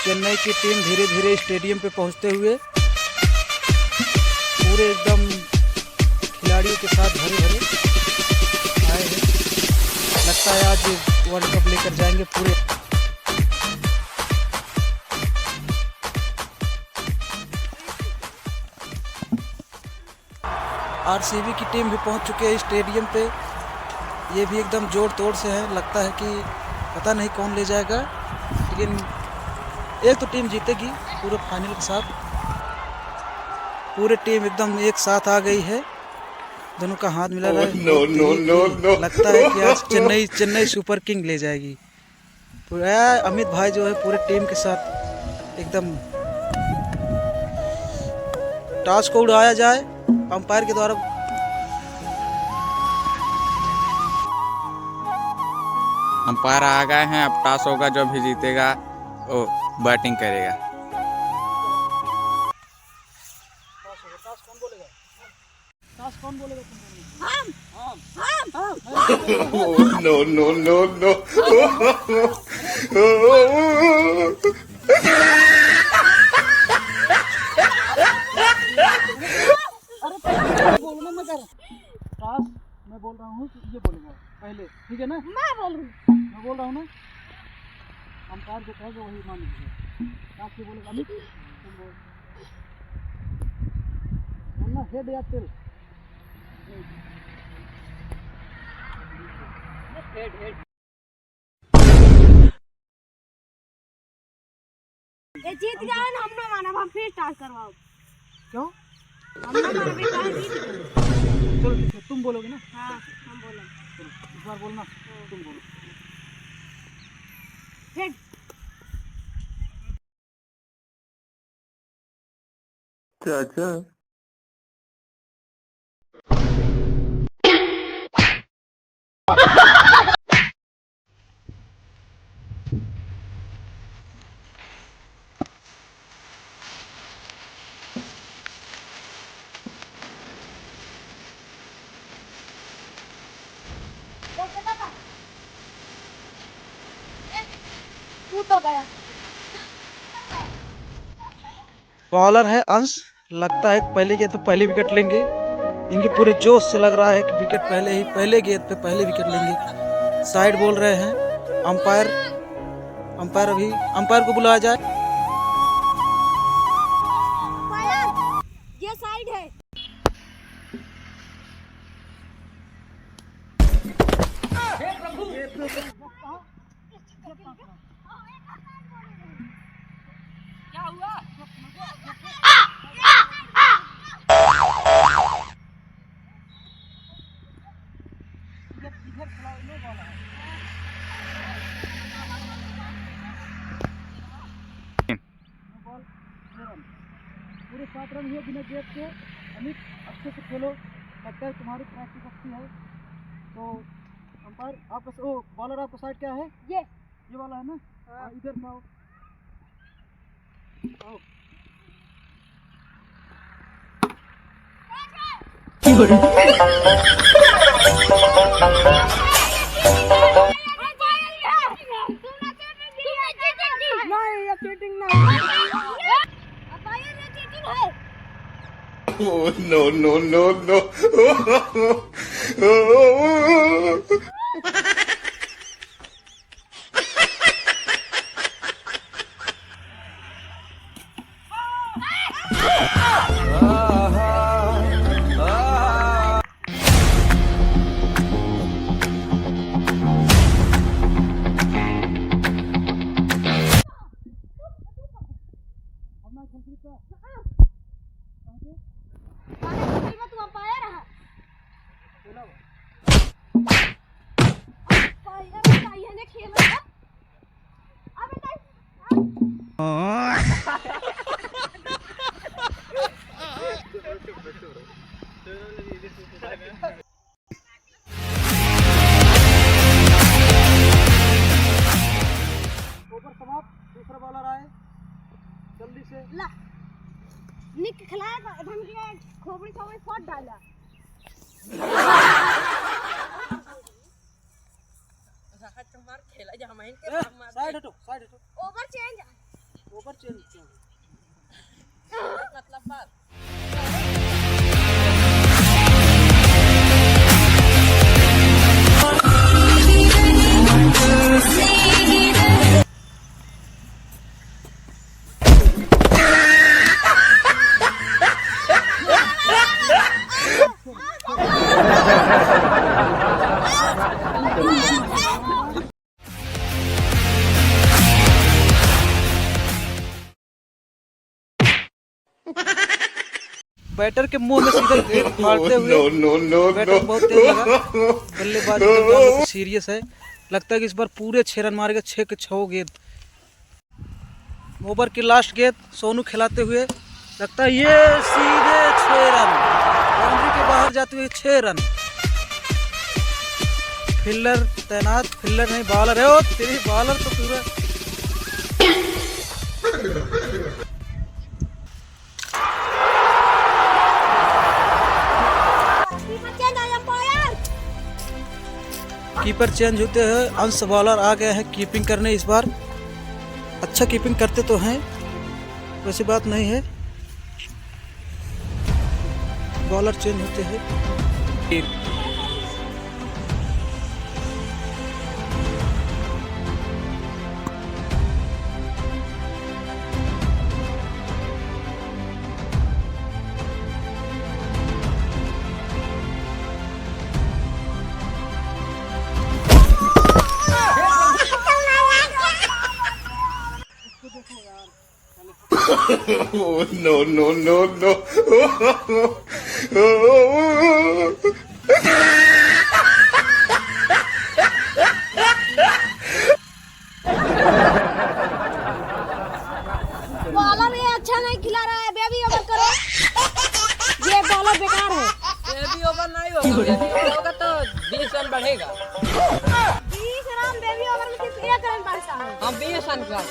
चेन्नई की टीम धीरे धीरे स्टेडियम पे पहुंचते हुए पूरे एकदम खिलाड़ियों के साथ भरे भरे आए हैं। लगता है आज वर्ल्ड कप लेकर जाएंगे पूरे। आरसीबी की टीम भी पहुंच चुकी है स्टेडियम पे। ये भी एकदम जोर तोड़ से है। लगता है कि पता नहीं कौन ले जाएगा, लेकिन एक तो टीम जीतेगी पूरे फाइनल के साथ। पूरी टीम एकदम एक साथ आ गई है, दोनों का हाथ मिला रहा है। लगता है कि आज चेन्नई सुपर किंग ले जाएगी। पूरा अमित भाई जो है पूरे टीम के साथ एकदम। टॉस को उड़ाया जाए अंपायर के द्वारा। अंपायर आ गए हैं, अब टॉस होगा, जो भी जीतेगा वो बैटिंग करेगा। टॉस कौन बोलेगा? No, no, no, no. Toss मैं बोल रहा हूँ, ये बोलेगा पहले, ठीक है ना? मैं बोल रहा हूँ ना। अंपायर जो कहेगा वही मान लीजिए। टॉस ये बोलेगा अमित, तुम बोलना हेड या टेल। हेड। ये जीत गया ना, हमने माना, हम फिर स्टार्ट करवाओ। क्यों? हमने माना बेटा जीत गए। चलो ठीक है, तुम बोलोगे ना? हाँ हम बोला। चलो इस बार बोलना, तुम बोलो। हेड। चाचा तू तो गया। बॉलर है अंश। लगता है पहले गेंद पे पहले विकेट लेंगे। इनके पूरे जोश से लग रहा है कि विकेट पहले गेंद पे पहले विकेट लेंगे। साइड बोल रहे हैं अंपायर। अंपायर को बुलाया जाए। ये साइड है। क्या हुआ? पूरे 7 रन हुए बिना गेंद के। अमित अच्छे से खेलो, लगता है तुम्हारी प्रैक्टिस अच्छी है। तो अंपायर आपका बॉलर आपका साइड क्या है? ये वाला है ना? हाँ। इधर से आओ। Oh, no, no, no, no. दूसरा बॉलर आए जल्दी से। ला निक खिलाया धमकी खोपड़ी खोपड़ी फोड़ डाला। साइड हटो, साइड हटो। Over change. बैटर के मुंह में सीधा गेंद फाड़ते हुए no, no, no, batter no. बहुत तेज लगा। बल्लेबाज बहुत सीरियस है, लगता है कि इस बार पूरे 6 रन मारेगा। 6 के 6 गेंद। ओवर की लास्ट गेंद सोनू खिलाते हुए, लगता है ये सीधे 6 रन, बाउंड्री के बाहर जाते हुए 6 रन। फील्डर तैनात, फील्डर नहीं बॉलर है। ओ तेरी बॉलर तो पूरा कीपर चेंज होते हैं। अंश बॉलर आ गए हैं कीपिंग करने। इस बार अच्छा कीपिंग करते तो हैं, वैसी बात नहीं है। बॉलर चेंज होते हैं। Oh, no, no, no, no. Bowler ये अच्छा नहीं खिला रहा है। बेबी ओवर करो। ये बॉलर बेकार है। बेबी ओवर नहीं होगा, बेबी होगा तो 20 रन बढ़ेगा। 20 रन बेबी ओवर में सिर्फ 1 रन बढ़ता है। हम 20 रन का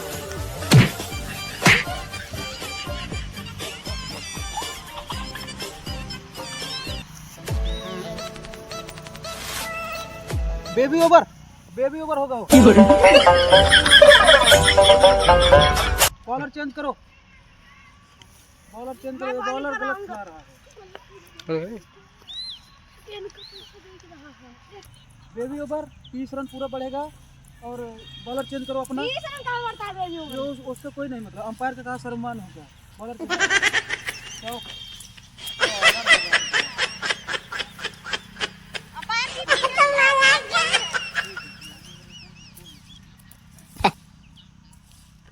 बेबी ओवर होगा। बॉलर चेंज करो, बॉलर चेंज करो। बॉलर गलत खा रहा है। बेबी ओवर 30 रन पूरा बढ़ेगा और बॉलर चेंज करो अपना। 20 रन कहाँ बढ़ता है बेबी ओवर? जो उसका कोई नहीं मतलब, अंपायर का कहा सम्मान होगा। बॉलर जाओ।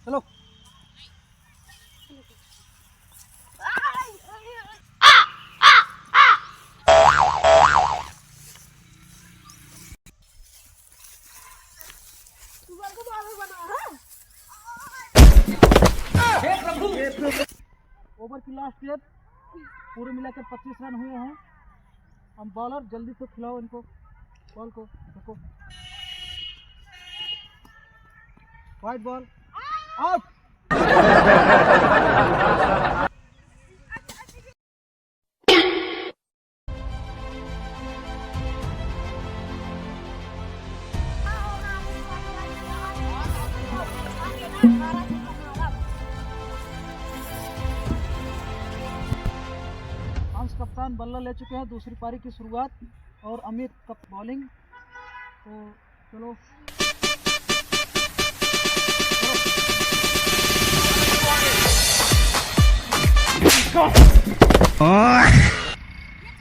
चलो ओवर की लास्ट गेंद, पूरे मिलाकर 25 रन हुए हैं। हम बॉलर जल्दी से खिलाओ इनको, बॉल को देखो। Wide ball out. अंश कप्तान बल्ला ले चुके हैं। दूसरी पारी की शुरुआत और अमित कप बॉलिंग। तो चलो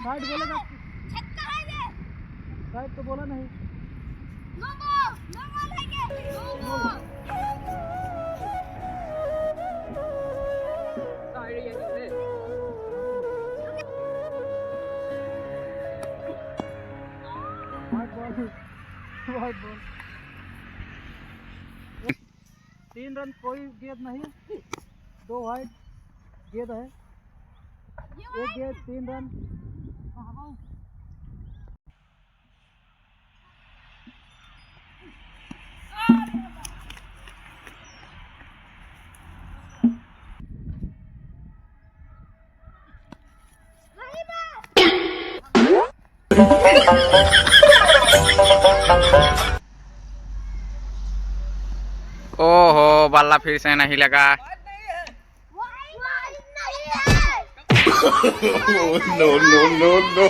साइड बोलेगा, साइड तो बोला नहीं। नो बॉल है क्या? No ball. Wide ball. 3 run कोई गेंद नहीं, 2 वाइड गेंद है। एक गेंद 3 रन। ओहो, बल्ला फिर से नहीं लगा। no, no, no.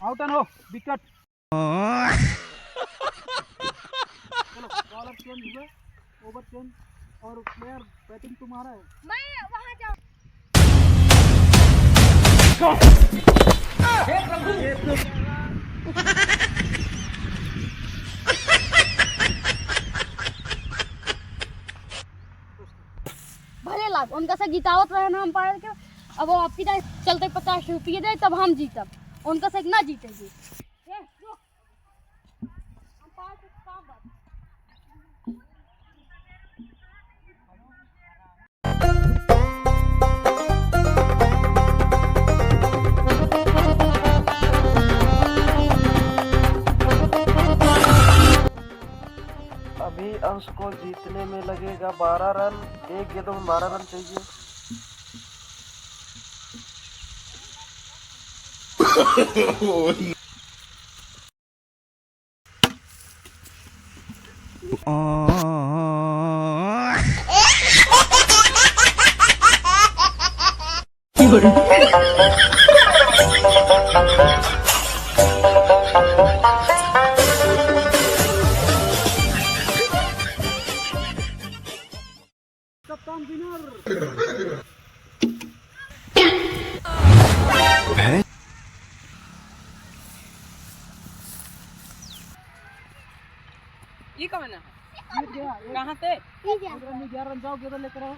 Out and हो विकेट। चलो बॉलर चेंज हुए, ओवर चेंज और प्लेयर बैटिंग तुम्हारा है। मैं वहाँ जाऊँ। भले लाभ उनका से जितावत रहे ना अंपायर के। अब वो आपकी जाए चलते 50 रुपये दे तब हम जीतब, उनका से ना जीतेगी। अंपायर से काम बात। अभी अंश को जीतने में लगेगा 12 रन। एक गेंदों में 12 रन चाहिए। कप्तान विनर। ये कौन है? जीत गया। कहाँ से? 11 रन जाओ, गेंद लेकर आओ।